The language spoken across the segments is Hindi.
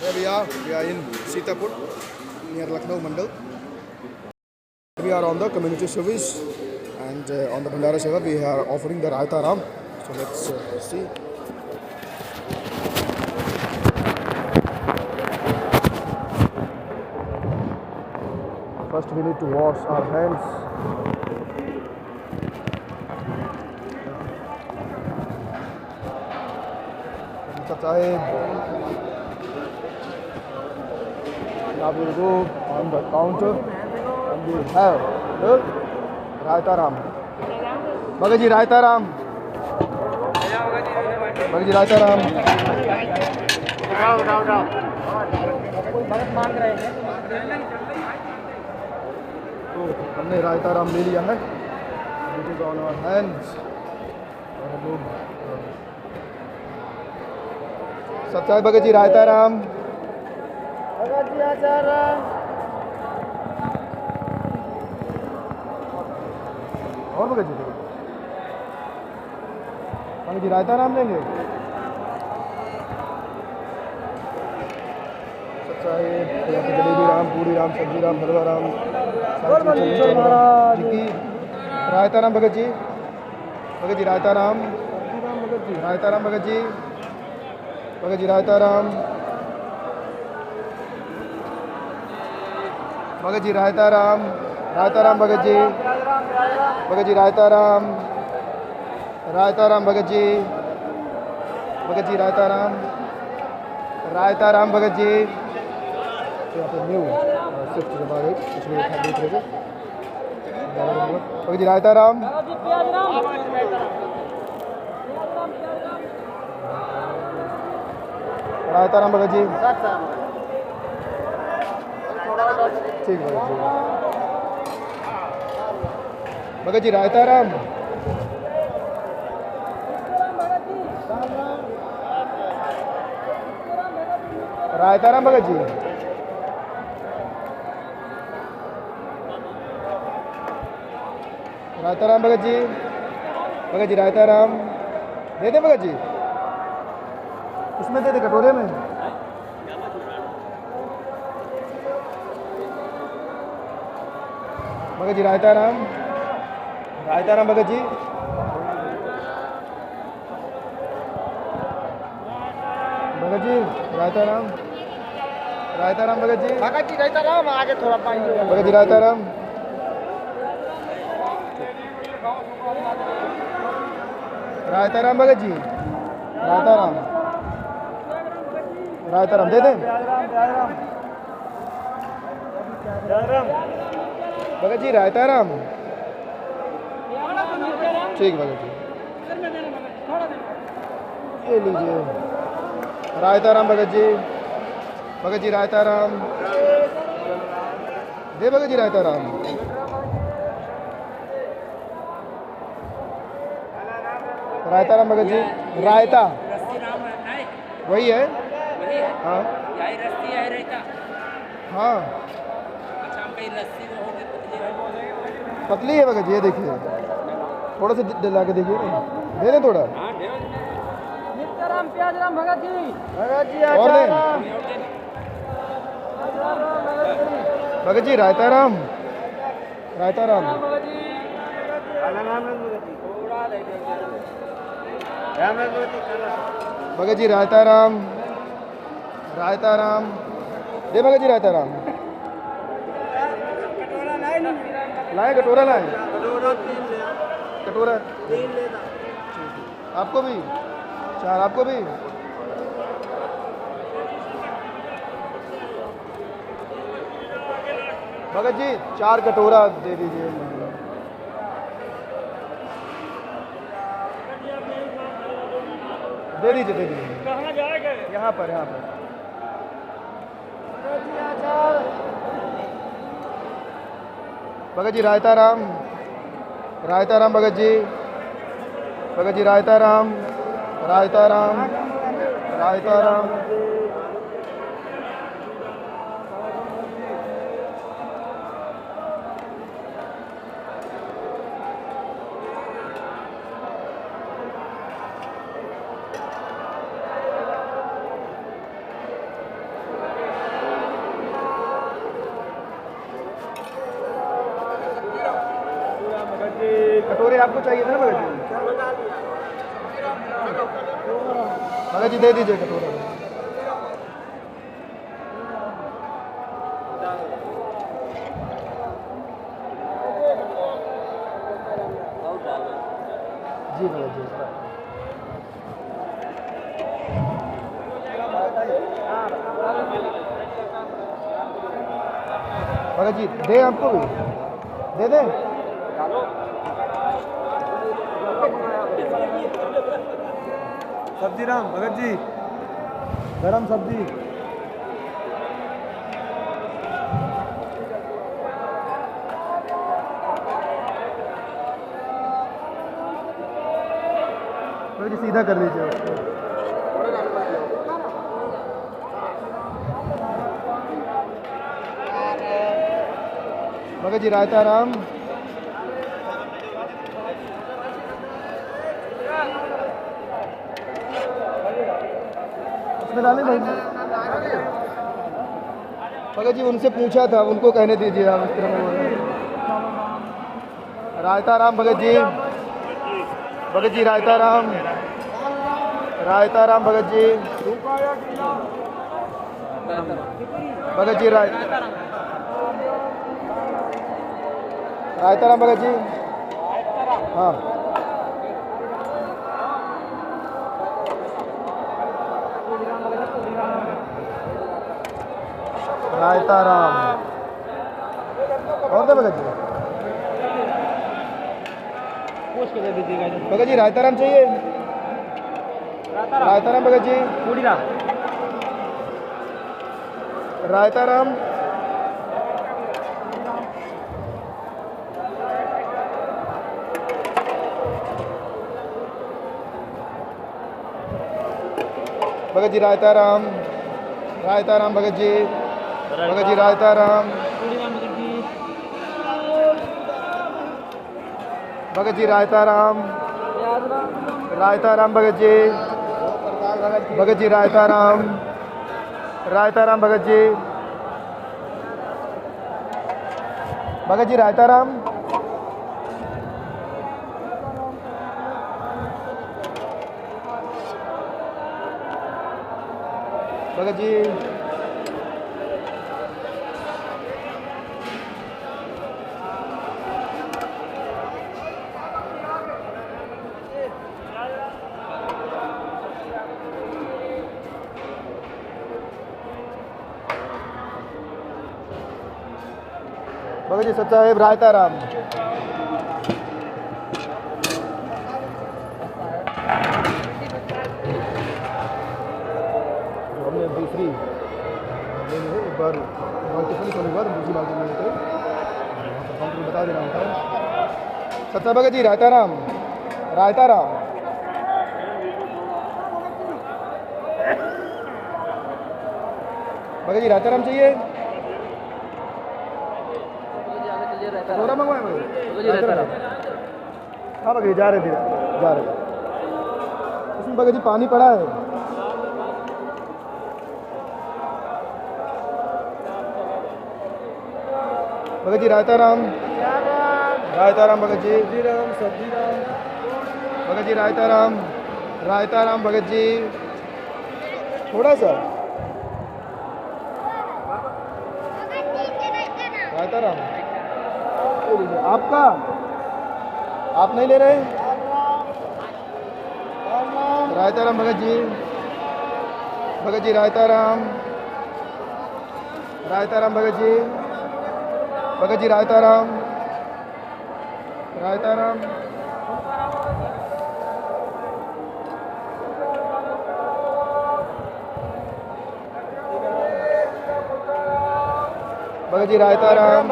Here we are in Sitapur, near Lucknow Mandal. We are on the community service, and on the Bhandara Seva we are offering the Raita Ram. So let's see. First we need to wash our hands. Now we will go on the counter and we have the Raita Ram. Bhagaji Raita Ram. Bhagaji Raita Ram. तो हमने रायता राम ले लिया है. It is on our hands. और हम लोग सत्याय भगत जी रायता राम. भगत जी आचार राम. और भगत जी रायता राम लेंगे. सत्याय जलेबी राम, पूरी राम, सब्जी राम, हलवा राम, महाराज की रायता राम. भगत जी रायता राम. रायता राम भगत जी. भगत जी रायता राम. भगत जी रायता राम. रायता राम भगत जी. भगत जी रायता राम. रायता राम भगत जी. भगत जी रायता राम. रायता राम भगत जी. यहाँ पर न्यू शिफ्ट जमा गई, इसमें देख रहे थे. भगत जी रायता राम. रायता राम भगत जी. ठीक भगत जी. भगत जी रायता राम. रायता राम भगत जी. रायता राम भगत जी. भगत जी रायता राम. दे दे भगत जी. उसमें दे दे कटोरे में. भगत जी रायता राम. रायता राम भगत जी. भगत जी रायता राम. रायता राम भगत जी. भगत जी रायता राम. आगे थोड़ा पानी. भगत जी रायता राम. रायता राम भगत जी. रायता राम. रायता राम दे दें. भगत जी रायता राम. ठीक भगत जी. ये लीजिए रायता राम भगत जी. भगत जी रायता राम. दे भगत जी रायता राम. रायता राम भगत जी. रायता वही है. हाँ हाँ पतली है भगत जी. ये देखिए थोड़ा सा दिला के देखिए. दे दें थोड़ा. प्याज राम भगत जी. और दें भगत जी. रायता राम. रायता राम. भगत जी रायता राम. रायता राम. दे भगत जी रायता राम. लाए कटोरा लाए. कटोरा आपको भी. 4 आपको भी. भगत जी 4 कटोरा दे दीजिए. दे दीजिए. दे दीजिए. कहाँ जाएगा. यहाँ पर. भगत जी रायता राम. रायता राम भगत जी. भगत जी रायता राम. रायता राम. रायता राम. कटोरे आपको चाहिए थे ना भगत जी? भगत जी दे दीजिए कटोरा। जी भगत जी। भगत जी दे, आपको भी दे दे। सब्जी राम भगत जी, गरम सब्जी। भगत जी सीधा कर लीजिए उसको। भगत जी रायता राम। उसमें डालें भाई। भगत जी उनसे पूछा था, उनको कहने दीजिए आप इस तरह में। रायता राम भगत जी। भगत जी रायता राम। रायता राम भगत जी। भगत जी रायता राम भगत जी। हाँ रायता राम और दे भगत जी। पूछ के दे दीजिएगा भगत जी। रायता राम चाहिए? रायता राम भगत जी। पूरी राम रायता राम। भगत जी रायता राम। रायता राम भगत जी। भगत जी रायता राम। भगत जी रायता राम। रायता राम भगत जी। भगत जी रायता राम। रायता राम भगत जी। भगत जी रायता राम। भगत जी। भगत जी सच्चा है रायता राम। हमने दूसरी एक बार टिफिन खोलने के बाद दूसरी बाल्टी में लेते वहाँ पर बता देना होता है। सच्चा भगत जी रायता राम। रायता राम। भगत जी रायता राम चाहिए? थोड़ा मंगवाए भगत? हाँ भगत जी जा रहे धीरे जा रहे। इसमें भगत जी पानी पड़ा है। भगत जी रायता राम। रायता राम भगत जी। सब्जी राम भगत जी रायता राम। रायता राम भगत जी। थोड़ा सा रायता राम आपका। आप नहीं ले रहे? रायता राम भगत जी। भगत जी रायता राम। रायता राम भगत जी। भगत जी रायता राम। रायता राम। भगत जी रायता राम।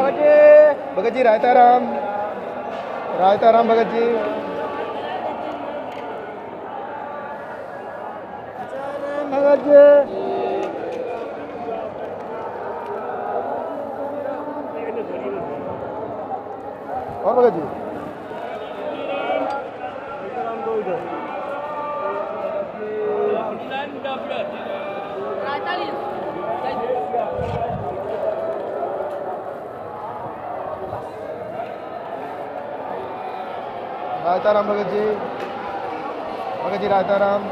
भगत जी रायता राम। रायता राम भगत जी। भगत जी और भगत जी रायताराम भगत जी रायताराम।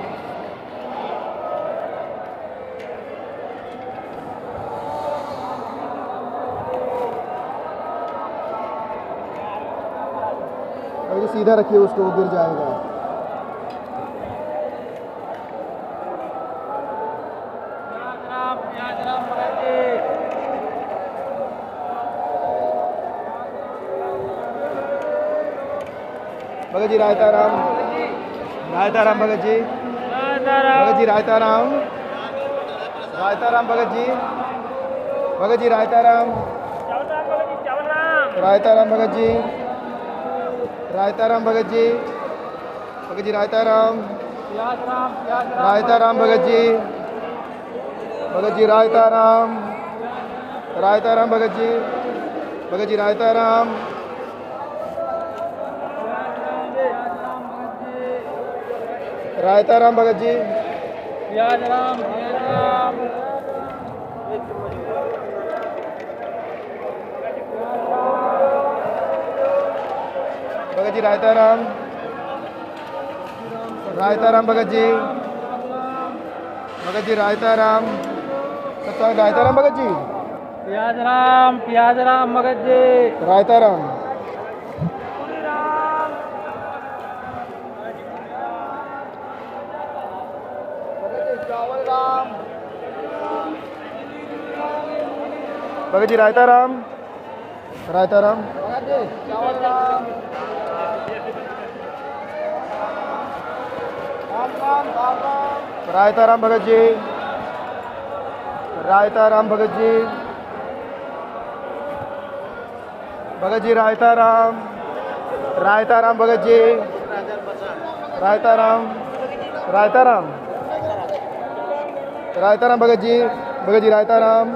अभी सीधा रखिए उसको, वो गिर जाएगा। भगत जी रायताराम भगत जी रायताराम भगत जी रायताराम भगत जी रायताराम भगत जी रायताराम भगत जी रायताराम भगत जी रायताराम भगत जी रायताराम भगत जी रायताराम भगत जी प्याजराम भगत जी रायताराम भगत जी रायताराम रायताराम भगत जी रायताराम भगत जी रायताराम भगत जी रायताराम भगत जी रायताराम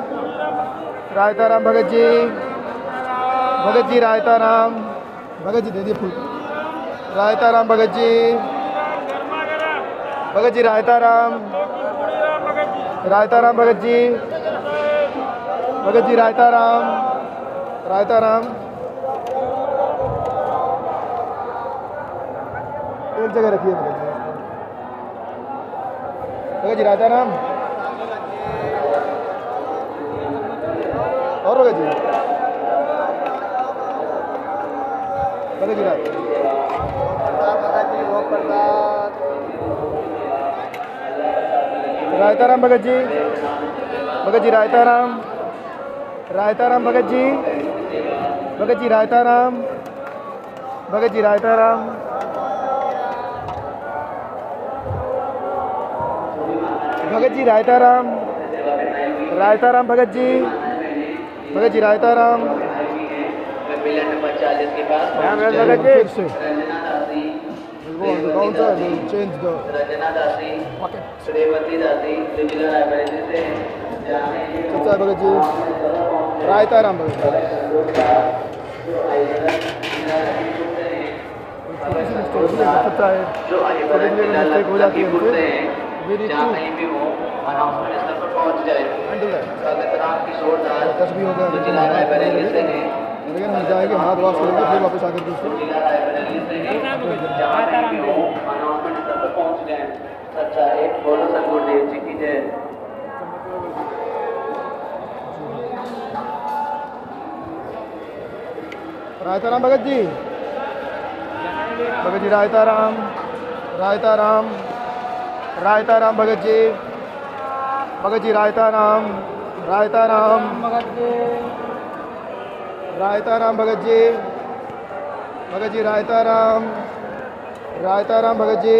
भगत जी रायताराम भगत जी दे दिए फूल। रायताराम भगत जी रायताराम भगत जी रायताराम एक जगह रखिए भगत जी रायताराम और भगत जी रायताराम भगत जी रायताराम भगत जी रायताराम भगत जी रायताराम भगत जी रायताराम भगत जी रायताराम फिर से कौन सा चेंज दो सच्चा भगत जी रायताराम भगत जी सच्चा है मिस्टेक हो जाती है मुझे दस भी हो गया लेकिन हम जाएंगे हाथ वाश करेंगे फिर वापस आकर के उसको रायताराम भगत जी रायताराम भगत जी रायताराम भगत जी रायताराम भगत जी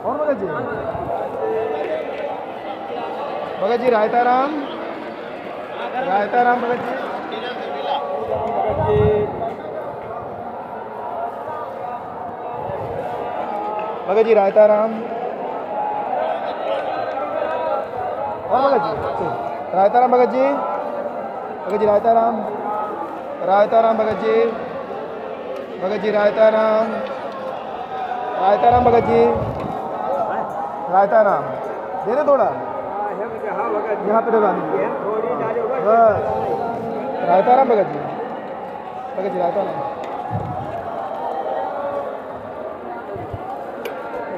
और भगत जी रायताराम भगत जी रायताराम और भगत जी रायताराम भगत जी रायताराम भगत जी रायताराम भगत जी रायताराम दे दे थोड़ा यहाँ पे लगा दीजिए बस। रायताराम भगत जी भगत जी रायताराम।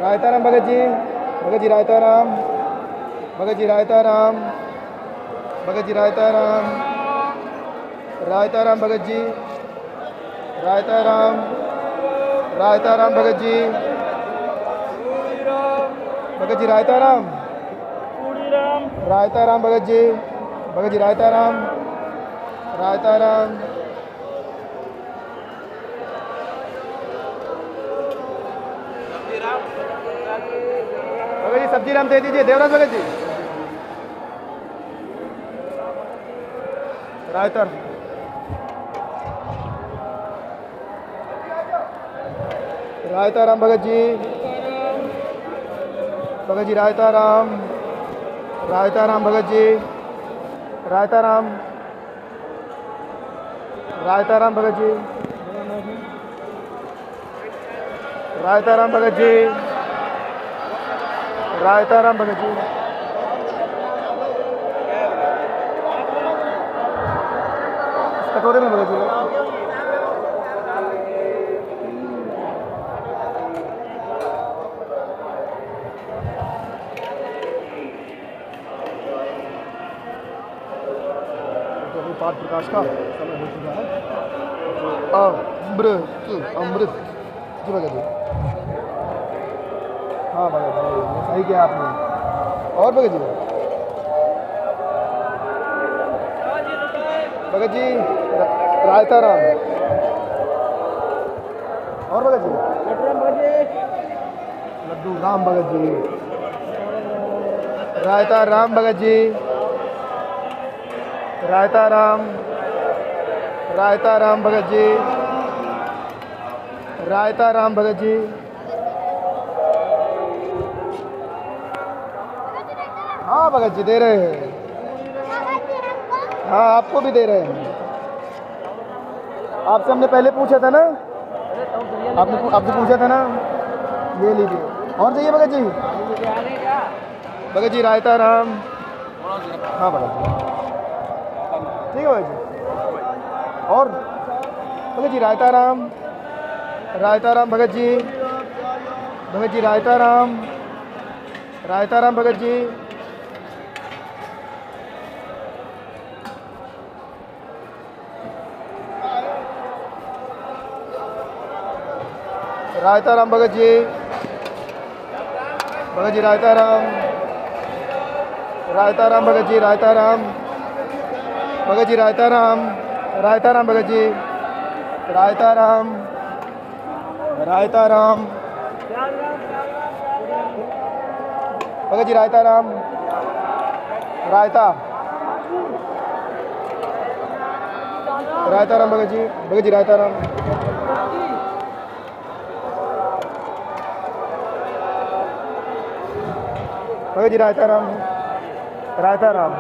रायताराम भगत जी। भगत जी रायताराम। भगत जी रायताराम। भगत जी रायताराम। रायताराम भगत जी। रायताराम। रायताराम भगत जी। भगत जी रायताराम। रायताराम भगत जी। भगत जी रायताराम। रायताराम। भगत जी सब्जी राम दे दीजिए। देवराज भगत जी। रायताराम। रायताराम भगत जी। भगत जी रायताराम। रायताराम भगत जी। रायताराम। रायताराम भगत जी। रायताराम भगत जी। रायताराम भगत जी। कटोरे में भगत जी। पाठ प्रकाश का समय हो चुका है। अमृत अमृत जी भगत जी। हाँ भगत जी सही किया आपने। और भगत जी। भगत जी रायताराम। और भगत जी। लड्डू राम भगत जी। रायताराम भगत जी। रायताराम। रायताराम भगत जी। रायताराम भगत जी। हाँ भगत जी दे रहे हैं। हाँ आपको भी दे रहे हैं। आपसे हमने पहले पूछा था ना। आपसे पूछा था ना। ये लीजिए। और चाहिए भगत जी। भगत जी रायताराम। हाँ भगत जी ठीक है भगत जी। और भगत जी रायताराम। रायताराम भगत जी। भगत जी रायताराम। रायताराम भगत जी। रायताराम भगत जी। भगत जी रायताराम। रायताराम भगत जी। रायताराम। भगत जी रायताराम। रायताराम भगत जी। रायताराम। रायताराम। भगत जी रायताराम। रायता। रायताराम भगत जी। भगत जी रायताराम। भगत जी रायताराम। रायताराम।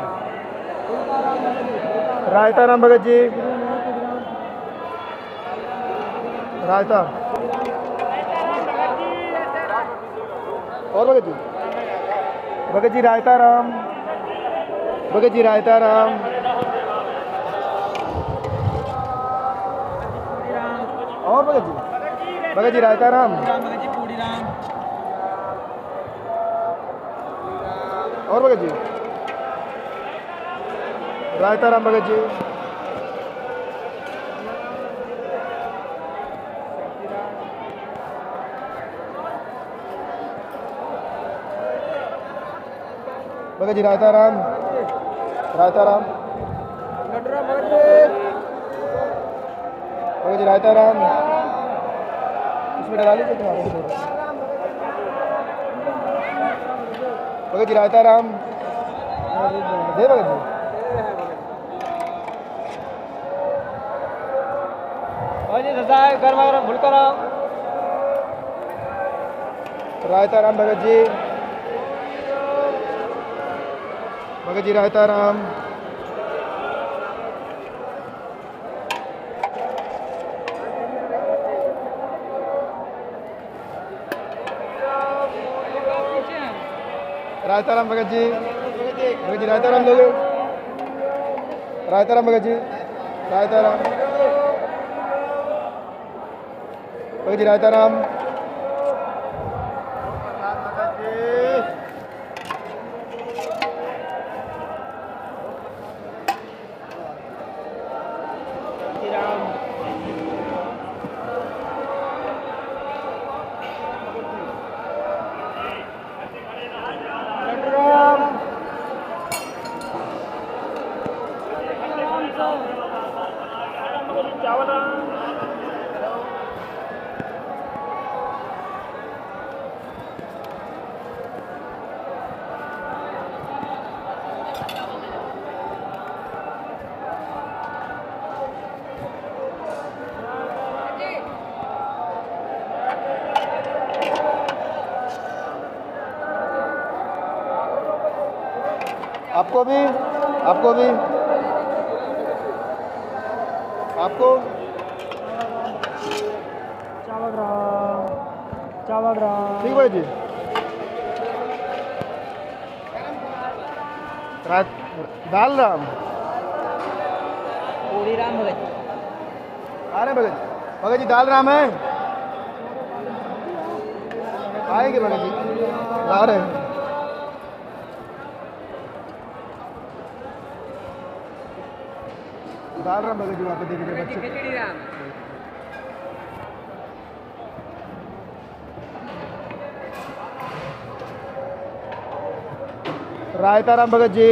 रायताराम भगत जी। रायता। और भगत जी। भगत जी रायताराम। भगत जी रायताराम। और भगत जी। भगत जी रायताराम। और भगत जी। रायताराम भगत जी। भगत जी रायताराम। रायताराम। भगत जी रायताराम। इसमें डला लीजिए तुम्हारे। भगत जी रायताराम। दे भगत जी। गर्मा गर्म भूल कर रायताराम भगत जी। भगत जी रायताराम। रायताराम भगत जी। भगत जी रायताराम लोगे। रायताराम भगत जी। रायताराम। भगत जी रायता राम। आपको भी, आपको भी, आपको ठीक भाई जी। दाल राम पूरी राम भगत जी आ रहे हैं भगत जी। भगत जी दाल राम है, आएंगे भगत जी, आ रहे हैं। दाल राम भगत जी वहाँ पे देखिए बच्चे। खिचड़ी राम रायता राम भगत जी।